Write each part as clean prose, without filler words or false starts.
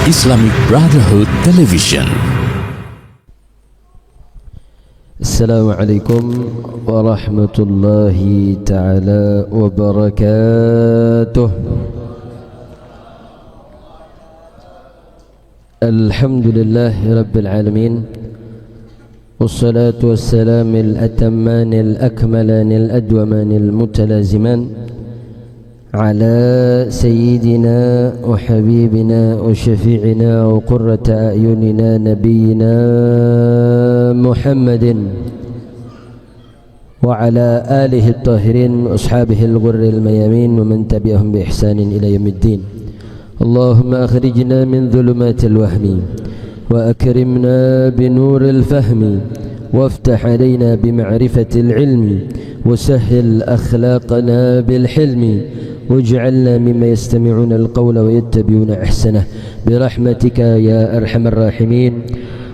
Islamic Brotherhood Television. Assalamualaikum warahmatullahi ta'ala wabarakatuh. Alhamdulillahi rabbil alamin, wassalatu wassalamu al-atamani al-akmalani al-adwamani al-mutalaziman على سيدنا وحبيبنا وشفيعنا وقرة أعيننا نبينا محمد وعلى آله الطاهرين وأصحابه الغر الميامين ومن تبعهم بإحسان إلى يوم الدين. اللهم أخرجنا من ظلمات الوهم وأكرمنا بنور الفهم وافتح علينا بمعرفة العلم وسهل أخلاقنا بالحلم واجعلنا مما يستمعون القول ويتبعون أحسنه برحمتك يا أرحم الراحمين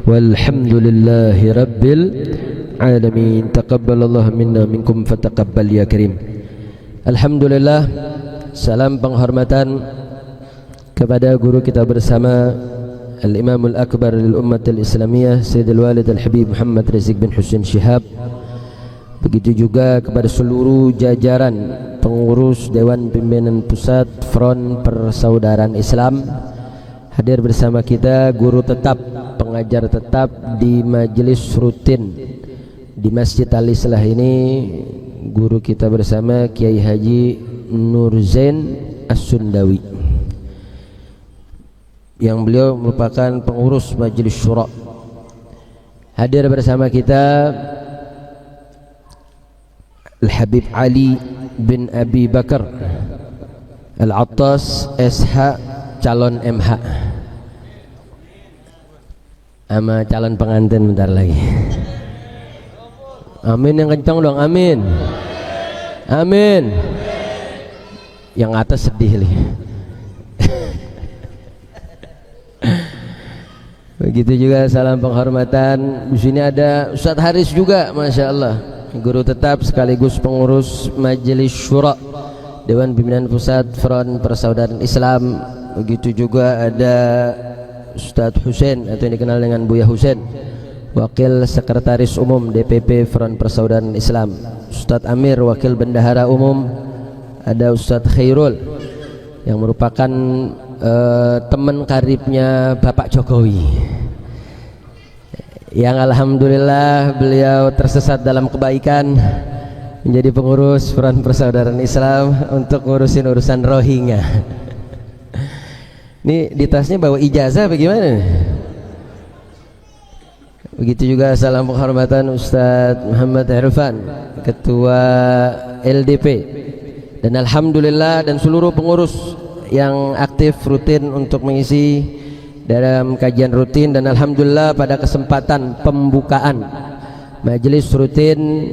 والحمد لله رب العالمين. تقبل الله منا منكم فتقبل ya karim. Alhamdulillah, salam penghormatan kepada guru kita bersama Al-Imamul Akbar lil Ummatil Islamiyah Sayyidul Walid Al-Habib Muhammad Rizik bin Husain Shihab. Begitu juga kepada seluruh jajaran pengurus Dewan Pimpinan Pusat Front Persaudaraan Islam. Hadir bersama kita guru tetap, pengajar tetap di majelis rutin di Masjid Al-Islah ini, guru kita bersama Kiai Haji Nur Zain As-Sundawi, yang beliau merupakan pengurus majelis syura. Hadir bersama kita Al-Habib Ali bin Abi Bakar Al-Attas SH, calon MH sama calon pengantin bentar lagi. Amin yang kencang dong, amin. Amin. Yang atas sedih nih. Begitu juga salam penghormatan. Di sini ada Ustadz Haris juga, masya Allah, guru tetap sekaligus pengurus Majelis Syura Dewan Pimpinan Pusat Front Persaudaraan Islam. Begitu juga ada Ustadz Husain atau yang dikenal dengan Buya Husain, Wakil Sekretaris Umum DPP Front Persaudaraan Islam. Ustadz Amir, Wakil Bendahara Umum. Ada Ustadz Khairul yang merupakan teman karibnya Bapak Jokowi, yang alhamdulillah beliau tersesat dalam kebaikan menjadi pengurus Front Persaudaraan Islam untuk ngurusin urusan Rohingya. Ini di tasnya bawa ijazah bagaimana? Begitu juga salam penghormatan Ustadz Muhammad Irfan, Ketua LDP, dan alhamdulillah dan seluruh pengurus yang aktif rutin untuk mengisi dalam kajian rutin. Dan alhamdulillah pada kesempatan pembukaan majelis rutin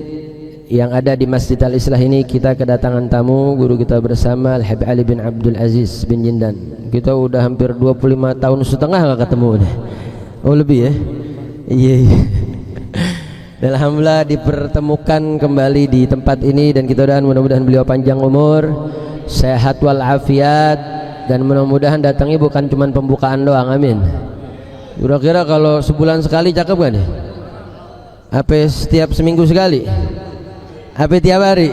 yang ada di Masjid Al-Islah ini, kita kedatangan tamu guru kita bersama Al-Habib Ali bin Abdul Aziz bin Jindan. Kita udah hampir 25 tahun setengah gak ketemu nih. Oh lebih ya? Iya. Dan alhamdulillah dipertemukan kembali di tempat ini, dan kita doakan mudah-mudahan beliau panjang umur, sehat walafiat, dan mudah-mudahan datangnya bukan cuma pembukaan doang, amin. Kira-kira kalau sebulan sekali cakep kan nih? Apa setiap seminggu sekali? Apa tiap hari?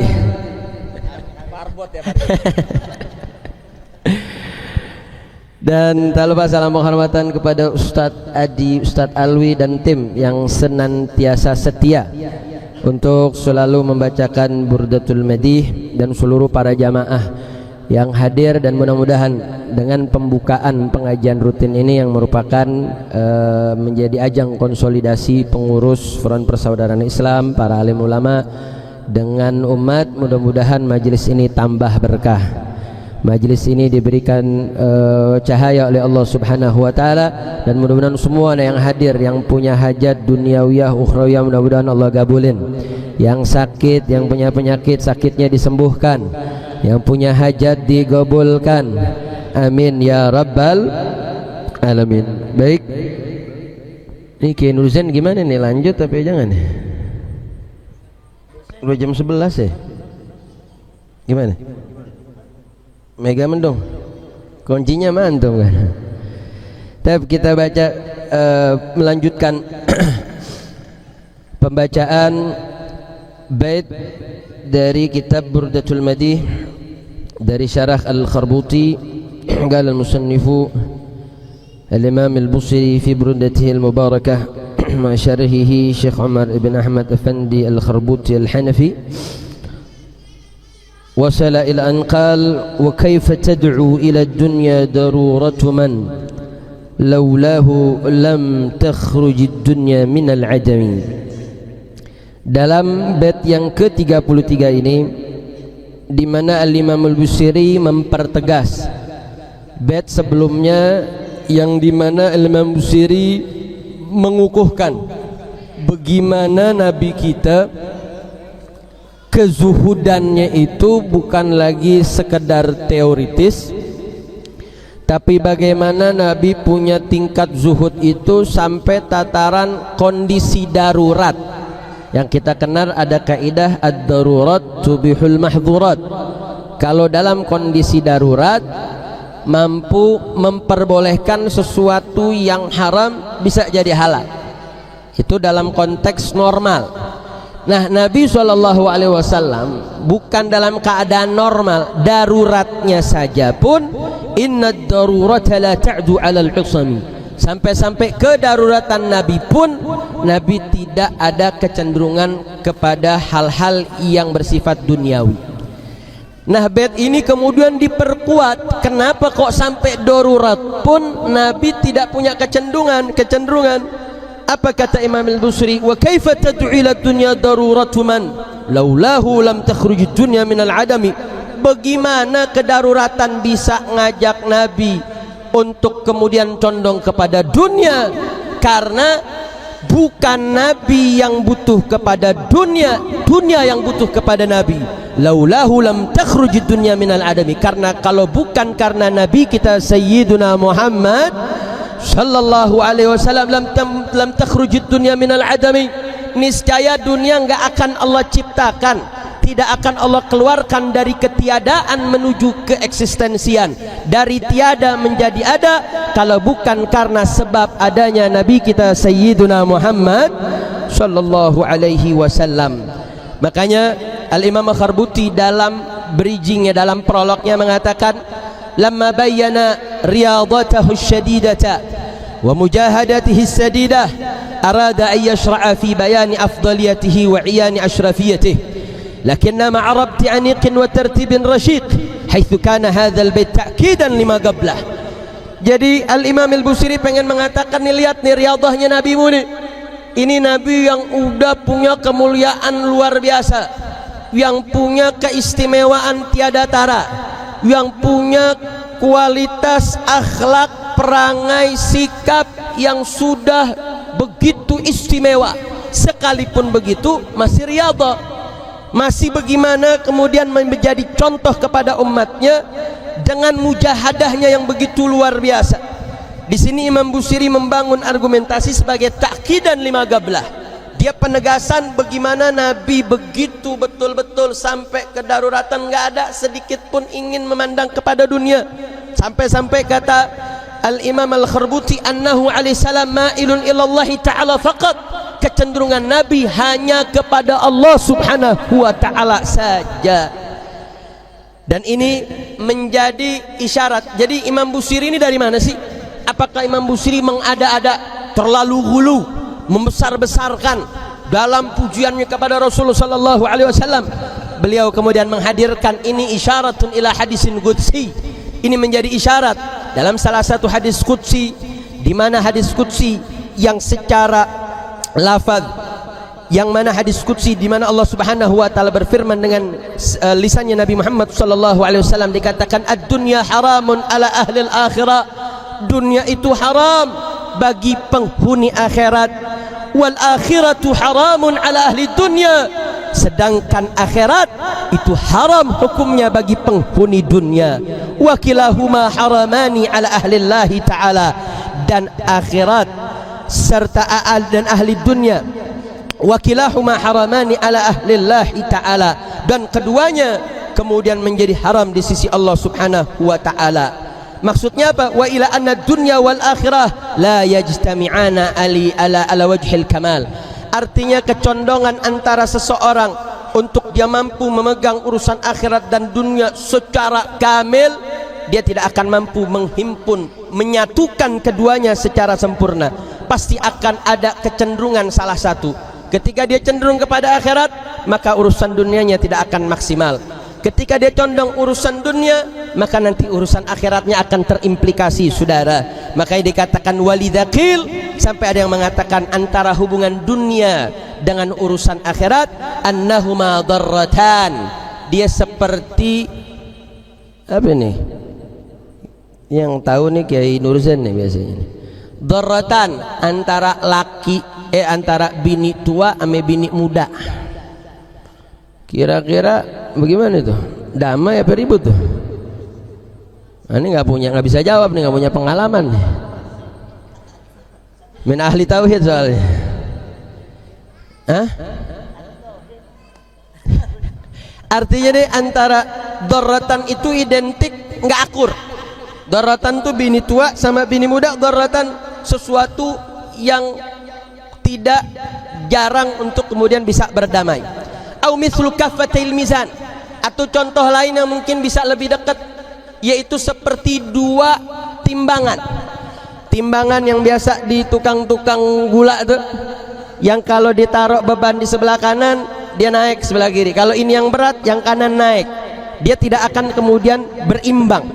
Dan tak lupa salam penghormatan kepada Ustadz Adi, Ustadz Alwi dan tim yang senantiasa setia untuk selalu membacakan Burdatul Madih, dan seluruh para jamaah yang hadir. Dan mudah-mudahan dengan pembukaan pengajian rutin ini yang merupakan menjadi ajang konsolidasi pengurus Front Persaudaraan Islam, para alim ulama dengan umat, mudah-mudahan majelis ini tambah berkah. Majelis ini diberikan cahaya oleh Allah Subhanahu wa taala, dan mudah-mudahan semua yang hadir yang punya hajat duniawiyah ukhrawiyah mudah-mudahan Allah gabulin. Yang sakit, yang punya penyakit, sakitnya disembuhkan. Yang punya hajat digabulkan. Amin ya rabbal alamin. Baik. Ini Kiai Nur Zain gimana nih, lanjut tapi jangan? Udah jam 11 ya? Gimana? Mega mendong. Kuncinya mantum kan. Kita baca melanjutkan pembacaan bait dari kitab Burdatul Madih dari syarah Al-Kharbuti. Qala al-musannifu al-Imam al-Busiri fi Burdatihi al-Mubarakah ma syarhihi Syekh Umar ibn Ahmad Effendi Al-Kharbuti Al-Hanafi. وصل إلى أن قال وكيف تدعو إلى الدنيا ضرورة من لولاه لم تخرج الدنيا من العدم. Dalam bait yang ke-33 ini, di mana Al-Imam Al-Busiri mempertegas bait sebelumnya yang di mana Al-Imam Busiri mengukuhkan bagaimana Nabi kita kezuhudannya itu bukan lagi sekedar teoritis, tapi bagaimana Nabi punya tingkat zuhud itu sampai tataran kondisi darurat. Yang kita kenal ada kaidah ad-darurat tubihul mahdzurat. Kalau dalam kondisi darurat mampu memperbolehkan sesuatu yang haram bisa jadi halal. Itu dalam konteks normal. Nah, Nabi SAW bukan dalam keadaan normal, daruratnya saja pun inna darurata la ta'du 'alal 'usami. Sampai-sampai kedaruratan Nabi pun Nabi tidak ada kecenderungan kepada hal-hal yang bersifat duniawi. Nah, bait ini kemudian diperkuat. Kenapa kok sampai darurat pun Nabi tidak punya kecenderungan? Apa kata Imam Al-Busri? Wa kaifa tad'u ila dunya daruratu man laulahu lam takhruj dunya minal adami. Bagaimana kedaruratan bisa ngajak Nabi untuk kemudian condong kepada dunia, karena bukan Nabi yang butuh kepada dunia, dunia yang butuh kepada Nabi. Laulahu lam takhruj dunya minal adami. Karena kalau bukan karena Nabi kita Sayyiduna Muhammad sallallahu alaihi wasallam lam takhrujud dunya minal adami, niscaya dunia enggak akan Allah ciptakan, tidak akan Allah keluarkan dari ketiadaan menuju keeksistensian, dari tiada menjadi ada, kalau bukan karena sebab adanya Nabi kita Sayyiduna Muhammad sallallahu alaihi wasallam. Makanya Al-Imam Al-Kharbuti dalam bridgingnya, dalam prolognya mengatakan lamma bayyana riyadatahu syadidata wa mujahadatihi sadidah arada an yashra'a fi bayani afdaliyatihi wa iyani ashrafiyatihi lakinna ma'a rabti aniqin wa tartibin rashiq haitsu kana hadzal bait ta'kidan lima qablah. Jadi Al-Imam Al-Busiri pengen mengatakan nih, lihat nih riyadahnya Nabi mu nih. Ini Nabi yang udah punya kemuliaan luar biasa, yang punya keistimewaan tiada tara, yang punya kualitas akhlak, perangai, sikap yang sudah begitu istimewa. Sekalipun begitu masih riyadhah, masih bagaimana kemudian menjadi contoh kepada umatnya dengan mujahadahnya yang begitu luar biasa. Di sini Imam Busiri membangun argumentasi sebagai ta'kidan lima qablah. Dia penegasan bagaimana Nabi begitu betul-betul sampai kedaruratan, nggak ada sedikit pun ingin memandang kepada dunia. Sampai-sampai kata Al-Imam Al-Kharbuti annahu alaihi salam ma'ilun ilallahi ta'ala faqat. Kecenderungan Nabi hanya kepada Allah subhanahu wa ta'ala saja. Dan ini menjadi isyarat. Jadi Imam Busiri ini dari mana sih? Apakah Imam Busiri mengada-ada, terlalu hulu, membesar-besarkan dalam pujiannya kepada Rasulullah sallallahu alaihi wasallam? Beliau kemudian menghadirkan ini isyaratun ila hadisin qudsi. Ini menjadi isyarat dalam salah satu hadis qudsi, di mana hadis qudsi yang secara lafaz, yang mana hadis qudsi di mana Allah Subhanahu wa taala berfirman dengan lisannya Nabi Muhammad sallallahu alaihi wasallam, dikatakan ad-dunya haramun ala ahli al-akhirah. Dunia itu haram bagi penghuni akhirat, wal akhiratu haramun ala ahli dunya. Sedangkan akhirat itu haram hukumnya bagi penghuni dunia. Wa kilahuma haramani ala ahli Allah ta'ala. Dan akhirat serta dan ahli dunia, wa kilahuma haramani ala ahli Allah ta'ala, dan keduanya kemudian menjadi haram di sisi Allah subhanahu wa ta'ala. Maksudnya apa? Wa ila anna dunya wal akhirah la yajtami'ana ala wajhil kamal. Artinya kecondongan antara seseorang untuk dia mampu memegang urusan akhirat dan dunia secara kamil, dia tidak akan mampu menghimpun, menyatukan keduanya secara sempurna. Pasti akan ada kecenderungan salah satu. Ketika dia cenderung kepada akhirat, maka urusan dunianya tidak akan maksimal. Ketika dia condong urusan dunia, maka nanti urusan akhiratnya akan terimplikasi, saudara. Makanya dikatakan walidakil, sampai ada yang mengatakan antara hubungan dunia dengan urusan akhirat, annahuma darratan, dia seperti apa nih? Yang tahu nih Kiai Nurzen nih biasanya. Darratan, antara antara bini tua sama bini muda. Kira-kira bagaimana itu? Damai apa ribut tuh? Nah, ini nggak bisa jawab nih, nggak punya pengalaman nih. Min ahli tauhid soalnya. Hah? Artinya deh antara darratan itu identik nggak akur. Darratan tuh bini tua sama bini muda. Darratan sesuatu yang tidak jarang untuk kemudian bisa berdamai. Au mithlu kaffatil mizan, atau contoh lain yang mungkin bisa lebih dekat, yaitu seperti dua timbangan. Timbangan yang biasa di tukang-tukang gula tuh, yang kalau ditaruh beban di sebelah kanan dia naik sebelah kiri, kalau ini yang berat yang kanan naik, dia tidak akan kemudian berimbang.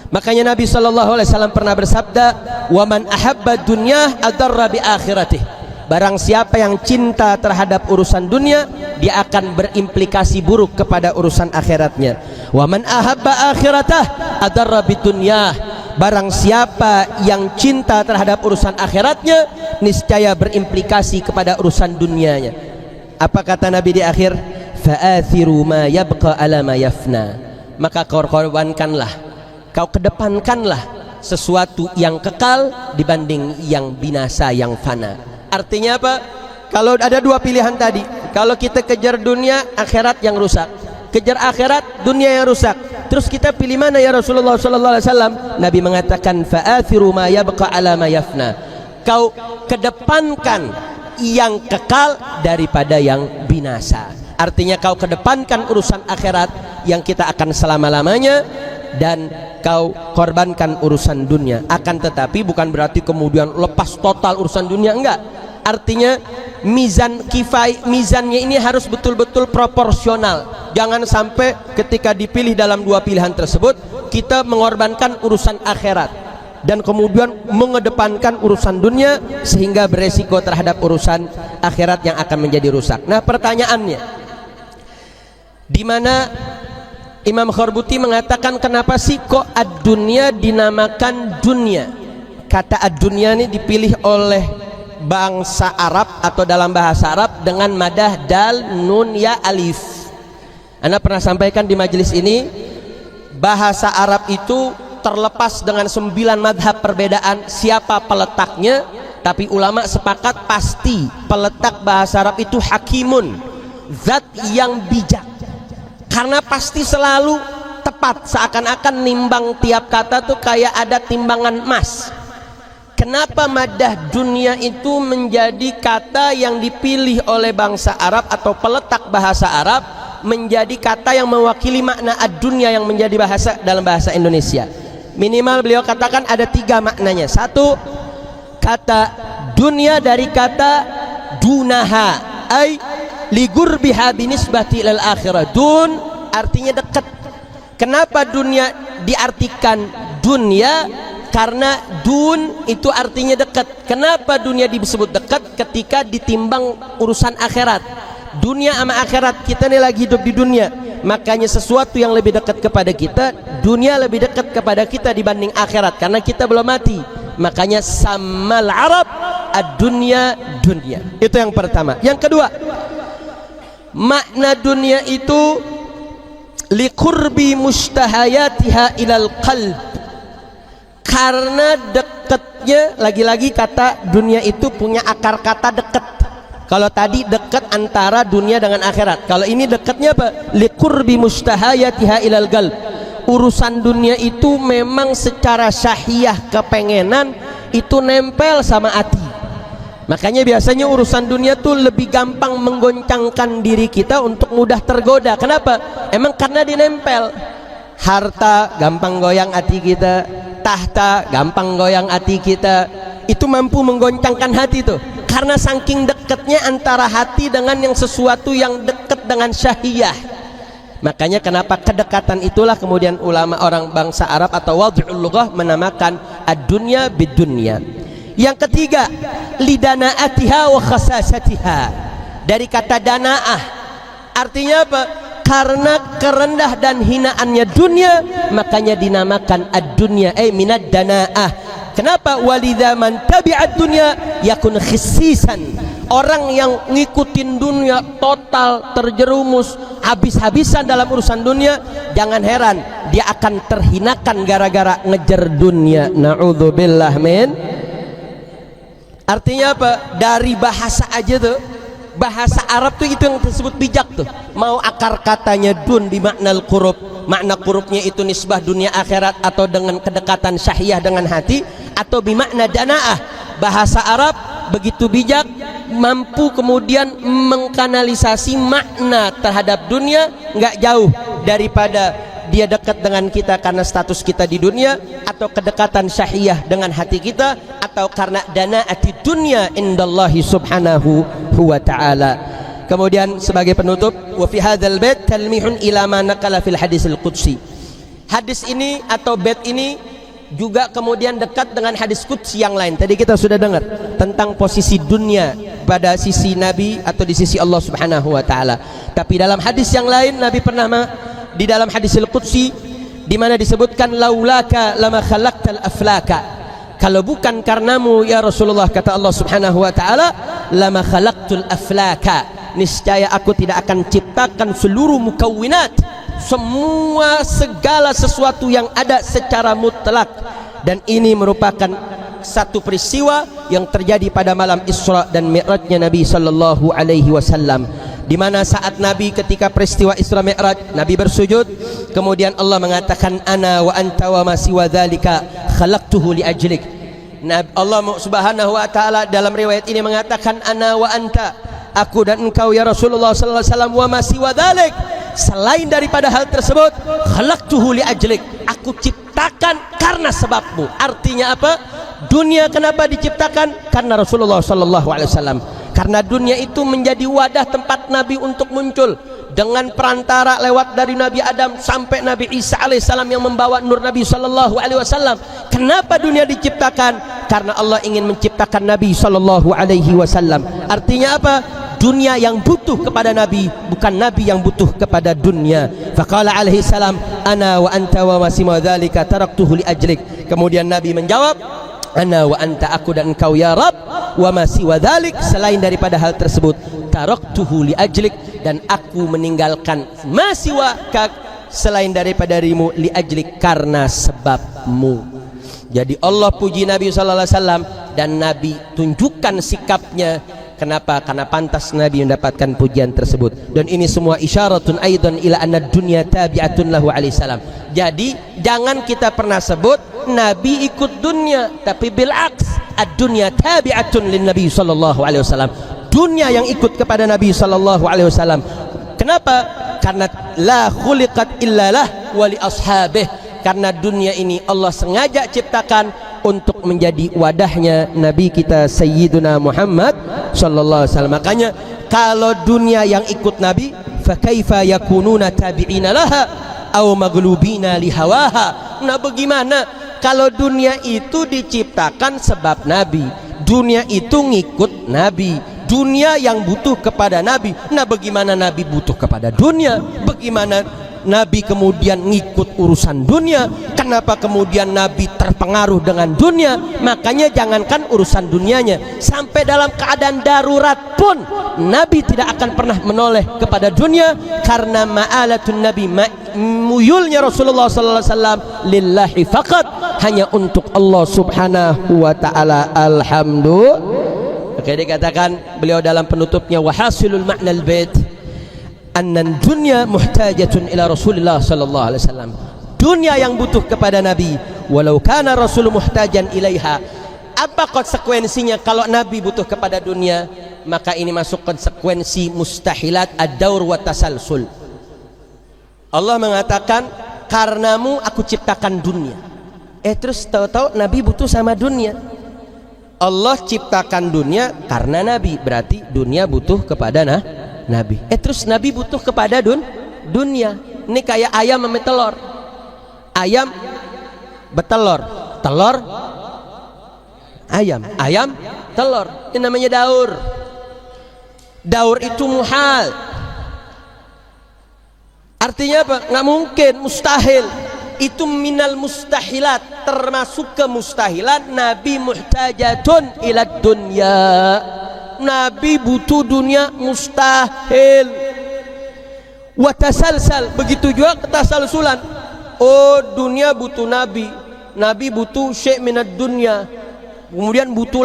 Makanya Nabi SAW pernah bersabda, wa man ahabba dunya adarra bi akhiratih. Barang siapa yang cinta terhadap urusan dunia, dia akan berimplikasi buruk kepada urusan akhiratnya. Wa man ahabba akhiratah adarra bidunyah. Barang siapa yang cinta terhadap urusan akhiratnya, niscaya berimplikasi kepada urusan dunianya. Apa kata Nabi di akhir? Fa'athiru ma yabqa ala ma yafna. Maka kau korbankanlah, kau kedepankanlah sesuatu yang kekal dibanding yang binasa, yang fana. Artinya apa? Kalau ada dua pilihan tadi, kalau kita kejar dunia, akhirat yang rusak. Kejar akhirat, dunia yang rusak. Terus kita pilih mana ya Rasulullah sallallahu alaihi wasallam? Nabi mengatakan fa'athiru ma yabqa ala ma yafna. Kau kedepankan yang kekal daripada yang binasa. Artinya kau kedepankan urusan akhirat yang kita akan selama-lamanya, dan kau korbankan urusan dunia. Akan tetapi bukan berarti kemudian lepas total urusan dunia, enggak. Artinya mizan kifai, mizannya ini harus betul-betul proporsional. Jangan sampai ketika dipilih dalam dua pilihan tersebut kita mengorbankan urusan akhirat dan kemudian mengedepankan urusan dunia sehingga beresiko terhadap urusan akhirat yang akan menjadi rusak. Nah, pertanyaannya, di mana Imam Khorbuti mengatakan kenapa sih kok ad-dunya dinamakan dunia? Kata ad-dunya ini dipilih oleh bangsa Arab atau dalam bahasa Arab dengan madah dal nun ya alif. Anda pernah sampaikan di majelis ini, bahasa Arab itu terlepas dengan 9 madhab perbedaan siapa peletaknya, tapi ulama sepakat pasti peletak bahasa Arab itu hakimun, zat yang bijak, karena pasti selalu tepat, seakan-akan nimbang tiap kata tuh kayak ada timbangan emas. Kenapa madah dunia itu menjadi kata yang dipilih oleh bangsa Arab atau peletak bahasa Arab menjadi kata yang mewakili makna ad-dunya yang menjadi bahasa dalam bahasa Indonesia? Minimal beliau katakan ada 3 maknanya. Satu, kata dunia dari kata dunaha, ay ligurbiha binisbati ilal akhirah. Dun artinya dekat. Kenapa dunia diartikan dunia? Karena dun itu artinya dekat. Kenapa dunia disebut dekat? Ketika ditimbang urusan akhirat. Dunia sama akhirat, kita nih lagi hidup di dunia, makanya sesuatu yang lebih dekat kepada kita, dunia lebih dekat kepada kita dibanding akhirat, karena kita belum mati. Makanya samal Arab ad-dunya dunya. Itu yang pertama. Yang kedua, makna dunia itu liqurbi mustahayatiha ilal qalb, karena dekatnya, lagi-lagi kata dunia itu punya akar kata dekat. Kalau tadi dekat antara dunia dengan akhirat, kalau ini dekatnya apa? Liqurbi mustahayatiha ilal qalb, urusan dunia itu memang secara syahiyah kepengenan itu nempel sama hati. Makanya biasanya urusan dunia tuh lebih gampang menggoncangkan diri kita untuk mudah tergoda. Kenapa? Emang karena dinempel. Harta gampang goyang hati kita, tahta gampang goyang hati kita. Itu mampu menggoncangkan hati tuh. Karena saking dekatnya antara hati dengan yang sesuatu yang dekat dengan syahiyah. Makanya kenapa kedekatan itulah kemudian ulama orang bangsa Arab atau wad'ul lughah menamakan ad-dunya bid-dunya. Yang ketiga, lidanaatiha wa khasasatiha. Dari kata danaah, artinya apa? Karena kerendah dan hinaannya dunia, makanya dinamakan ad-dunya minad danaah. Kenapa? Walidha man tabi'ad dunya yakun khissisan. Orang yang ngikutin dunia total, terjerumus, habis-habisan dalam urusan dunia, jangan heran dia akan terhinakan gara-gara ngejar dunia. Na'udzubillah min. Artinya apa? Dari bahasa aja tuh, bahasa Arab tuh itu yang disebut bijak tuh. Mau akar katanya dun bimakna al-qurub, makna qurubnya itu nisbah dunia akhirat atau dengan kedekatan syahiyah dengan hati, atau bimakna danaah, bahasa Arab begitu bijak, mampu kemudian mengkanalisasi makna terhadap dunia nggak jauh daripada dia dekat dengan kita karena status kita di dunia, atau kedekatan syahiyah dengan hati kita, atau karena danaati dunya indallahi subhanahu wa ta'ala. Kemudian sebagai penutup, wa fi hadzal bait talmihun ila ma naqala fil hadisil qudsi. Hadis ini atau bait ini juga kemudian dekat dengan hadis qudsi yang lain. Tadi kita sudah dengar tentang posisi dunia pada sisi Nabi atau di sisi Allah subhanahu wa ta'ala. Tapi dalam hadis yang lain Nabi pernah di dalam hadisil qudsi di mana disebutkan laulaka lama khalaqtal aflaka, kalau bukan karenamu ya Rasulullah, kata Allah subhanahu wa ta'ala, lama khalaqtul aflaka, niscaya aku tidak akan ciptakan seluruh mukawwinat, semua segala sesuatu yang ada secara mutlak. Dan ini merupakan satu peristiwa yang terjadi pada malam Isra dan Mi'rajnya Nabi sallallahu alaihi wasallam, di mana saat Nabi ketika peristiwa Isra Mi'raj, Nabi bersujud, kemudian Allah mengatakan ana wa anta wa ma siwa dzalika khalaqtuhu li ajlik. Allah subhanahu wa ta'ala dalam riwayat ini mengatakan ana wa anta, aku dan engkau ya Rasulullah sallallahu alaihi wasallam, wa ma siwa dzalik, selain daripada hal tersebut, khalaqtuhu li ajlik, aku ciptakan karena sebabmu. Artinya apa? Dunia kenapa diciptakan? Karena Rasulullah sallallahu alaihi wasallam. Karena dunia itu menjadi wadah tempat Nabi untuk muncul dengan perantara lewat dari Nabi Adam sampai Nabi Isa alaihissalam yang membawa nur Nabi sallallahu alaihi wasallam. Kenapa dunia diciptakan? Karena Allah ingin menciptakan Nabi sallallahu alaihi wasallam. Artinya apa? Dunia yang butuh kepada Nabi, bukan Nabi yang butuh kepada dunia. Faqala alaihi salam ana wa anta wa ma siwa dzalika taraktuhu li ajlik. Kemudian Nabi menjawab, ana wa anta, aku dan engkau ya Rabb, wa ma siwa dzalik, selain daripada hal tersebut, taraktuhu li ajlik, dan aku meninggalkan ma siwa kak, selain daripada dirimu, li ajlik, karena sebabmu. Jadi Allah puji Nabi sallallahu alaihi wasallam dan Nabi tunjukkan sikapnya. Kenapa? Karena pantas Nabi mendapatkan pujian tersebut. Dan ini semua isyaratun aidan ila anna dunya tabi'atun lahu alaihi salam. Jadi jangan kita pernah sebut Nabi ikut dunia, tapi bil aks, ad-dunya tabi'atun lin Nabi sallallahu alaihi wasallam. Dunia yang ikut kepada Nabi sallallahu alaihi wasallam. Kenapa? Karena la khuliqat illalah wa li ashabih. Karena dunia ini Allah sengaja ciptakan untuk menjadi wadahnya Nabi kita Sayyiduna Muhammad sallallahu alaihi wasallam. Makanya kalau dunia yang ikut Nabi, fa kaifa yakununa tabi'ina laha aw maghlubina li hawaha. Nah, bagaimana kalau dunia itu diciptakan sebab Nabi, dunia itu ngikut Nabi, dunia yang butuh kepada Nabi. Nah, bagaimana Nabi butuh kepada dunia? Bagaimana Nabi kemudian ngikut urusan dunia? Kenapa kemudian Nabi terpengaruh dengan dunia? Makanya jangankan urusan dunianya, sampai dalam keadaan darurat pun Nabi tidak akan pernah menoleh kepada dunia, karena ma'alatun Nabi, muyulnya Rasulullah sallallahu alaihi wasallam lillahi faqat, hanya untuk Allah subhanahu wa ta'ala. Alhamdulillah. Oke, dikatakan beliau dalam penutupnya, wahasilul ma'nal bait anna dunya muhtajatun ila Rasulillah sallallahu alaihi wasallam. dunia yang butuh kepada Nabi. Walau kana rasul muhtajan ilaiha. Apa konsekuensinya kalau Nabi butuh kepada dunia? Maka ini masuk konsekuensi mustahilat ad-daur wa tasalsul. Allah mengatakan, karenamu aku ciptakan dunia. Terus tahu-tahu Nabi butuh sama dunia. Allah ciptakan dunia karena Nabi, berarti dunia butuh kepada Nabi. Terus Nabi butuh kepada dunia. Ini kayak ayam sama telur. Ayam betelor, telur ayam, ayam telur. Ini namanya daur. Daur itu muhal. Artinya apa? Nggak mungkin, mustahil. Itu minal mustahilat, termasuk kemustahilan. Nabi muhtajatun ila dunya. Nabi butuh dunia, mustahil. Watasalsal, begitu juga ketasalsulan. Oh, dunia butuh Nabi. Nabi butuh syai' minad dunya. Kemudian butuh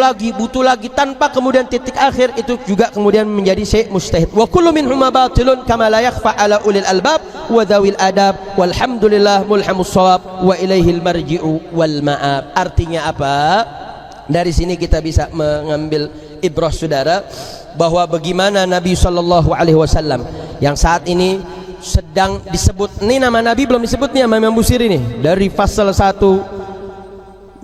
lagi tanpa kemudian titik akhir, itu juga kemudian menjadi syai' mustahil. Wa kullu minhuma batilun kama la yakhfa ala ulil albab wa dhawil adab walhamdulillah mulhamus shawab wa ilaihil marji'u wal ma'ab. Artinya apa? Dari sini kita bisa mengambil ibrah saudara, bahwa bagaimana Nabi sallallahu alaihi wasallam yang saat ini sedang disebut, ini nama Nabi belum disebut nih sama Imam Busiri nih, dari pasal 1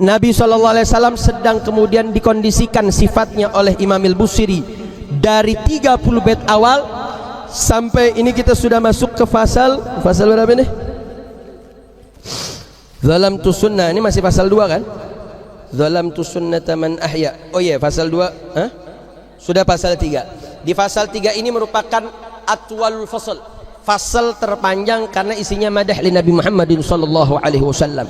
Nabi SAW sedang kemudian dikondisikan sifatnya oleh Imam Al-Busiri dari 30 bait awal sampai ini kita sudah masuk ke pasal berapa ini? Zalamtu sunnah, ini masih pasal 2 kan? Zalamtu sunnata man ahya. Oh iya, pasal 2 sudah pasal 3. Di pasal 3 ini merupakan atwalul fasal, fasal terpanjang karena isinya madah li Nabi Muhammadin sallallahu alaihi wasallam.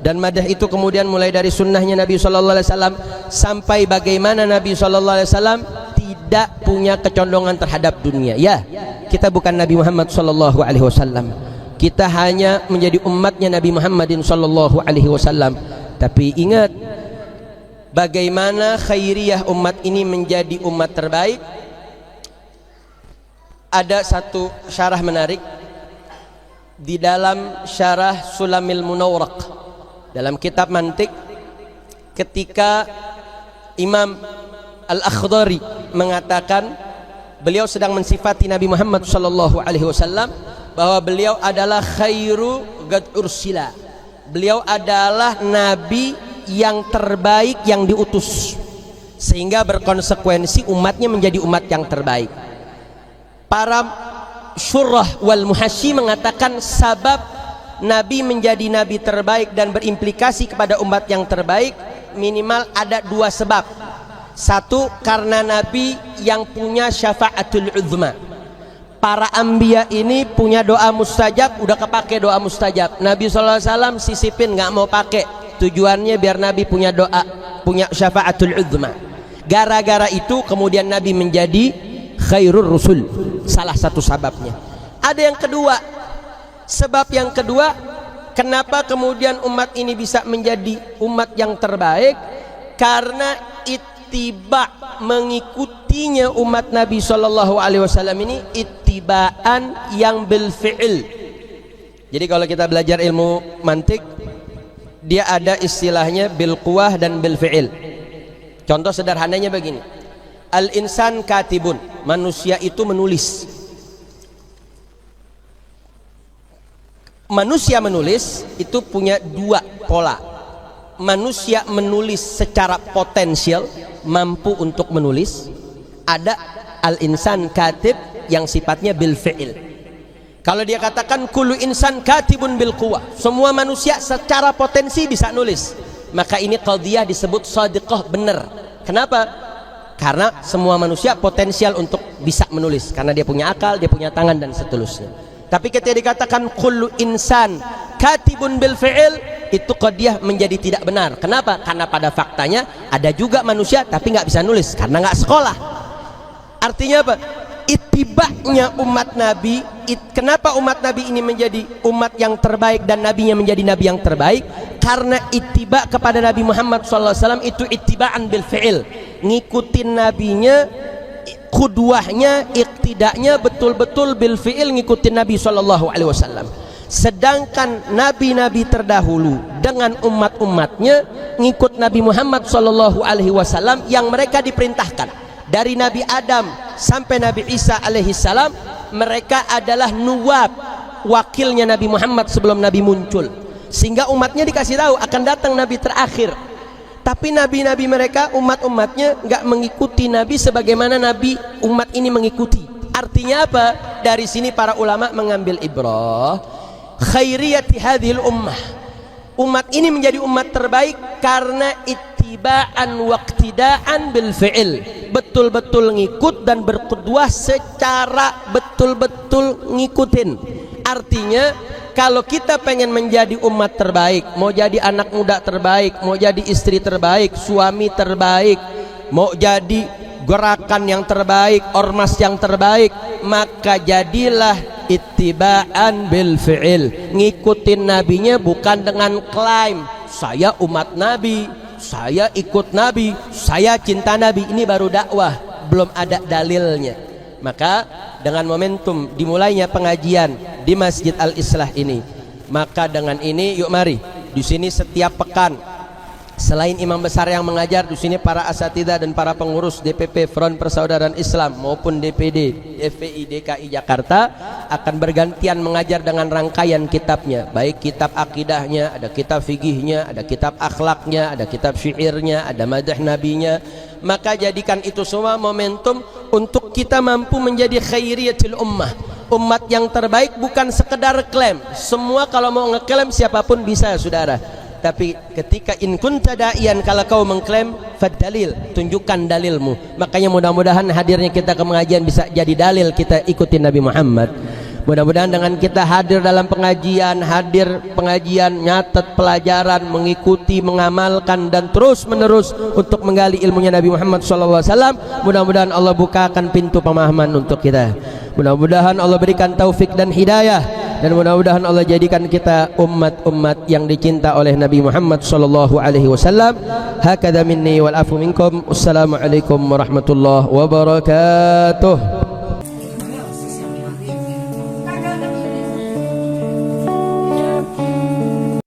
Dan madah itu kemudian mulai dari sunnahnya Nabi sallallahu alaihi wasallam sampai bagaimana Nabi sallallahu alaihi wasallam tidak punya kecondongan terhadap dunia. Ya, kita bukan Nabi Muhammad sallallahu alaihi wasallam. Kita hanya menjadi umatnya Nabi Muhammadin sallallahu alaihi wasallam. Tapi ingat bagaimana khairiyah umat ini menjadi umat terbaik. Ada satu syarah menarik di dalam syarah Sulamil Munawwaraq dalam kitab mantik, ketika Imam Al-Akhdari mengatakan, beliau sedang mensifati Nabi Muhammad sallallahu alaihi wasallam bahwa beliau adalah khairu qad ursila. Beliau adalah nabi yang terbaik yang diutus, sehingga berkonsekuensi umatnya menjadi umat yang terbaik. Para syurrah wal muhasyi mengatakan sabab Nabi menjadi nabi terbaik dan berimplikasi kepada umat yang terbaik minimal ada 2 sebab. Satu, karena Nabi yang punya syafa'atul uzma. Para anbiya ini punya doa mustajab, udah kepake doa mustajab. Nabi SAW sisipin, nggak mau pakai. Tujuannya biar Nabi punya doa, punya syafa'atul uzma. Gara-gara itu kemudian Nabi menjadi khairur rusul. Salah satu sebabnya. Ada yang kedua. Sebab yang kedua, kenapa kemudian umat ini bisa menjadi umat yang terbaik? Karena ittiba, mengikutinya umat Nabi sallallahu alaihi wasallam ini ittibaan yang bil fi'il. Jadi kalau kita belajar ilmu mantik, dia ada istilahnya bil quwah dan bil fi'il. Contoh sederhananya begini. Al insan katibun, manusia itu menulis. Manusia menulis itu punya 2 pola. Manusia menulis secara potensial, mampu untuk menulis. Ada al-insan katib yang sifatnya bil fi'il. Kalau dia katakan kullu insan katibun bil quwwah, semua manusia secara potensi bisa nulis, maka ini qadhiyah disebut shadiqah, benar. Kenapa? Karena semua manusia potensial untuk bisa menulis, karena dia punya akal, dia punya tangan dan seterusnya. Tapi ketika dikatakan kullu insan katibun bil fi'il, itu qadhiyah menjadi tidak benar. Kenapa? Karena pada faktanya ada juga manusia tapi nggak bisa nulis karena nggak sekolah. Artinya apa? Ittiba'nya umat Nabi. Kenapa umat Nabi ini menjadi umat yang terbaik dan nabinya menjadi nabi yang terbaik? Karena ittiba' kepada Nabi Muhammad SAW itu ittiba'an bil fi'il, ngikutin nabinya, qudwahnya, iktidaknya betul-betul bil fi'il, ngikutin Nabi SAW. Sedangkan nabi-nabi terdahulu dengan umat-umatnya ngikut Nabi Muhammad sallallahu alaihi wasallam yang mereka diperintahkan. Dari Nabi Adam sampai Nabi Isa alaihi salam, mereka adalah nuwab, wakilnya Nabi Muhammad sebelum Nabi muncul. Sehingga umatnya dikasih tahu akan datang Nabi terakhir. Tapi nabi-nabi mereka, umat-umatnya nggak mengikuti Nabi sebagaimana Nabi umat ini mengikuti. Artinya apa? Dari sini para ulama mengambil ibrah khairiyati hadhil ummah. Umat ini menjadi umat terbaik karena ittiba'an waqtida'an bil fi'il. Betul-betul ngikut dan berqudwah secara betul-betul ngikutin. Artinya kalau kita pengen menjadi umat terbaik, mau jadi anak muda terbaik, mau jadi istri terbaik, suami terbaik, mau jadi gerakan yang terbaik, ormas yang terbaik, maka jadilah ittiba'an bil fi'il, ngikutin nabinya bukan dengan klaim saya umat nabi, saya ikut nabi, saya cinta nabi. Ini baru dakwah, belum ada dalilnya. Maka dengan momentum dimulainya pengajian di Masjid Al-Islah ini, maka dengan ini yuk mari di sini setiap pekan selain imam besar yang mengajar, di sini para asatidzah dan para pengurus DPP Front Persaudaraan Islam maupun DPD FPI DKI Jakarta akan bergantian mengajar dengan rangkaian kitabnya, baik kitab akidahnya, ada kitab fikihnya, ada kitab akhlaknya, ada kitab syairnya, ada madah nabinya. Maka jadikan itu semua momentum untuk kita mampu menjadi khairiyatul ummah, umat yang terbaik, bukan sekedar klaim. Semua kalau mau ngeklaim siapapun bisa, saudara. Tapi ketika in kunta da'iyan, kalau kau mengklaim, fadalil, tunjukkan dalilmu. Makanya mudah-mudahan hadirnya kita ke pengajian bisa jadi dalil kita ikutin Nabi Muhammad. Mudah-mudahan dengan kita hadir dalam pengajian, nyatet pelajaran, mengikuti, mengamalkan dan terus menerus untuk menggali ilmunya Nabi Muhammad SAW. Mudah-mudahan Allah bukakan pintu pemahaman untuk kita. Mudah-mudahan Allah berikan taufik dan hidayah, dan mudah-mudahan Allah jadikan kita umat-umat yang dicinta oleh Nabi Muhammad SAW. Hakadha minni wal afu minkum. Assalamualaikum warahmatullahi wabarakatuh.